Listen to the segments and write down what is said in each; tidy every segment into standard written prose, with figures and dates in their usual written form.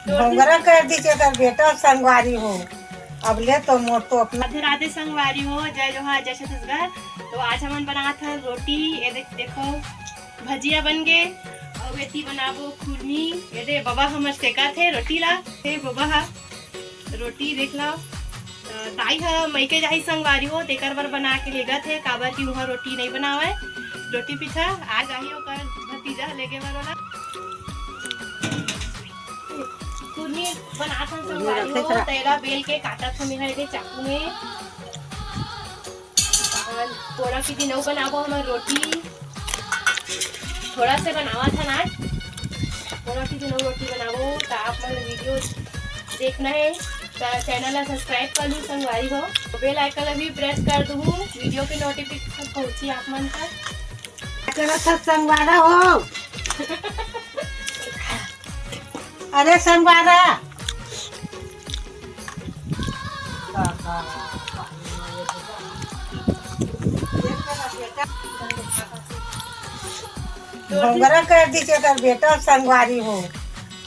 भोंगरा कर दीजिए कर बेटा संगवारी हो। अब ले तो मोर तो अपना राधे राधे संगवारी हो। जय जोहार जय छत्तीसगढ़। तो आज हमन बना था रोटी। ये देखो भजिया बन गए और बेटी बनाबो खुरनी। ये दे बाबा हमर सेका थे रोटी ला। हे बाबा हा रोटी देख लो। ताई हा मईके जाही संगवारी हो तेकर बर बना के लेगा थे काबर की वहाँ रोटी नहीं बनावे। रोटी पीछा आ जाही ओकर भतीजा लेके वाला खुरनी बना था संगवारी हो। तेला बेल के काटा था मेरा दे चाकू में। थोड़ा की दिन बनाबो हमार रोटी थोड़ा से बनावा था ना। थोड़ा की दिन रोटी बनाबो तो आप मन वीडियो देखना है तो चैनल ला सब्सक्राइब कर लूँ संगवारी हो। बेल आइकन भी प्रेस कर दूँ वीडियो के नोटिफिकेशन पहुँची आप मन तक। संगवारा हो। अरे संगवारा भोंगरा कर दीजिए कर बेटा संगवारी हो।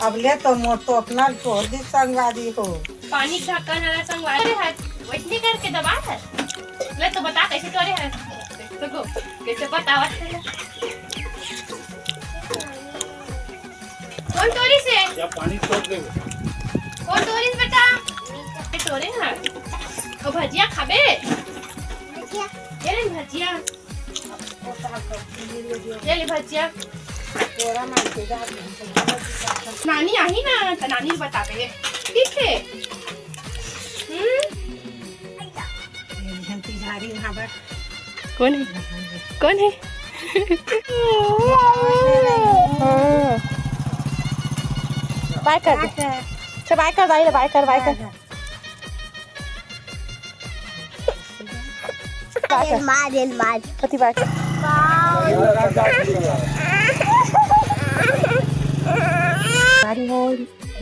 अब ले तो मोर तो अपना छोड़ दी संगवारी हो। पानी ढक्कन वाला संगवारी है वैसे करके दबा है। ले तो बता कैसे करे है तो कैसे बतावत है। कौन तोरी से क्या पानी छोड़ दे। कौन तोरी से बेटा ये तोरे ना ओ भजिया खाबे। ये ले भजिया ये ले भजिया। नानी आई ना तो नानी बतावे ठीक है। कौन है कौन है बाय कर दे। अच्छा बाय कर दाई बाय कर बाय कर मार पति बाय कर। हो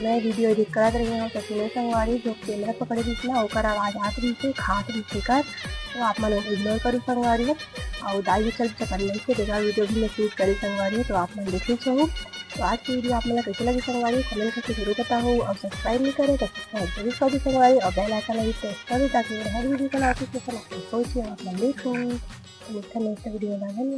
मैं वीडियो एडिट करत रही हूँ तो सुने संगवारी जो कैमरा पकड़े रही ना ओकर आवाज आत रही थे खात रही थे कर तो आप मन इग्नोर करी संगवारी है। और दाई भी चल सकन नहीं से देखा वीडियो भी मैं शूट करी संगवारी तो आप मन देखे चाहो। तो आज की वीडियो आप मन कैसे लगी संगवारी कमेंट करके जरूर बताओ। और सब्सक्राइब नहीं करे तो सब्सक्राइब जरूर कर दी संगवारी और बेल आइकन भी प्रेस कर दे ताकि हर वीडियो का नोटिफिकेशन आपको पहुंचे। आप मन देखो नेक्स्ट वीडियो में।